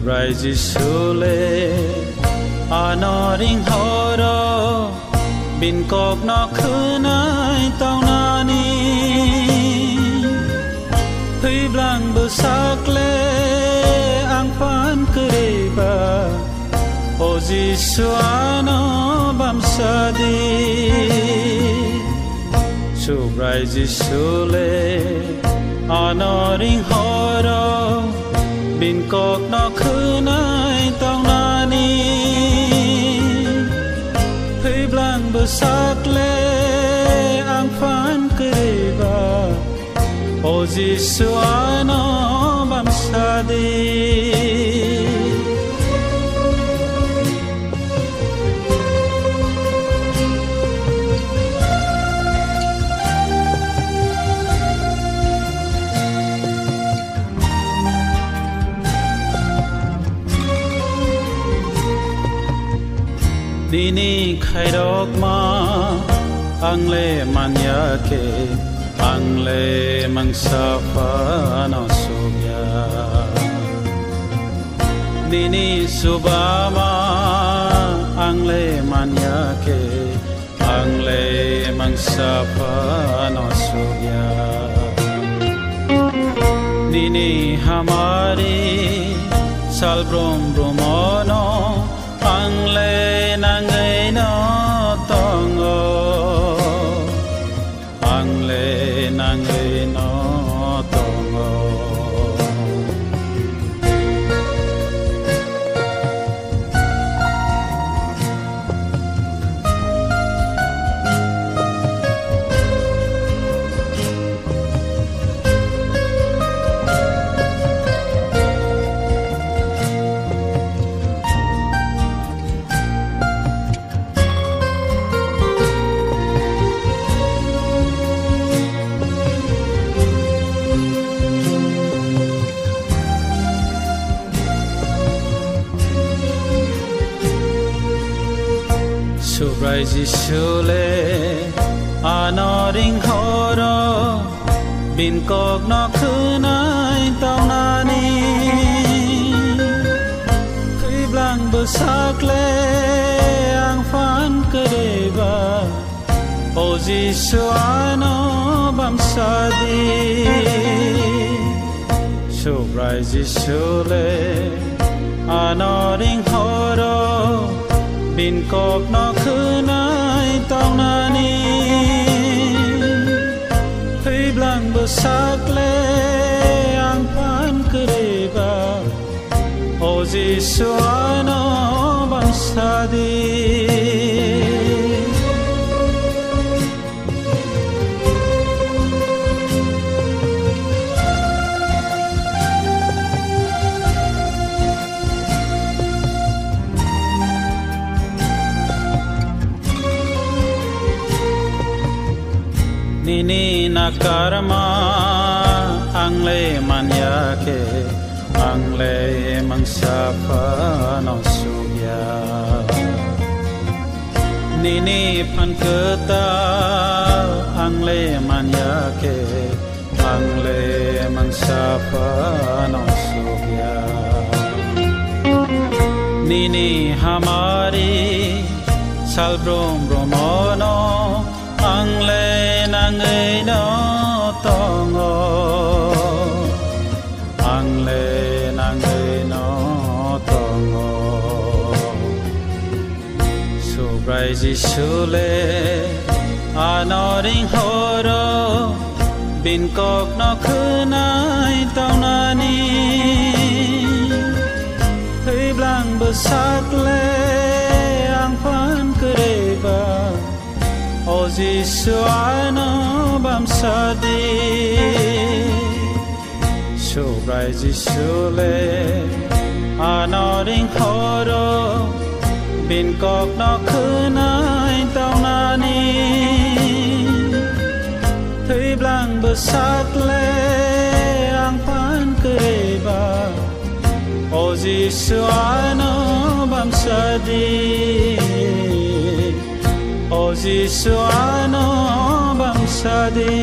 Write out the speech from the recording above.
Subrai Jisule Anoring Horo Bin Kok No Khunai Tao Nani Hui Blang Busakle Ang Pan Kereba O Jisuano Bamsadi Subrai Jisule Anoring Horo Bin Kok No Khunai Tao Nani Hui Blang Busakle Ang Phan Kereba O Jisuano Bamsadi Dini khairok ma angle manyake angle mangsapa no sugya Dini subama angle manyake angle mangsapa no sugya Dini hamari salbrom bromono Angle nangai no tongo Angle nangai no tongo Subrai Jisule Anoring Horo Bin Kok No Khunai Tao Nani Hui Blang Busakle Ang Phan Kereba O Jisuano Bamsadi Subrai Jisule Anoring Horo Bin Kok No Khunai Tao Nani Hui Blang Busakle Ang Phan Kereba O Jisuano Bamsadi Nini nakarma angle manyake angle mangsapa no sugya Nini panketa angle manyake angle mangsapa no sugya Nini hamari salbrom bromono Angle nangai no tongo Angle nangai no tongo Subrai Jisule Anoring Horo Bin Kok No Khunai Tao Nani Hui Blang Busakle Ang Phan Kereba O Jisuano Bamsadi Subrai Jisule Anoring Horo Bin Kok No Khunai Tao Nani Hui Blang Busakle Ang Phan Kereba O Jisuano Bamsadi O Jisuano Bamsadi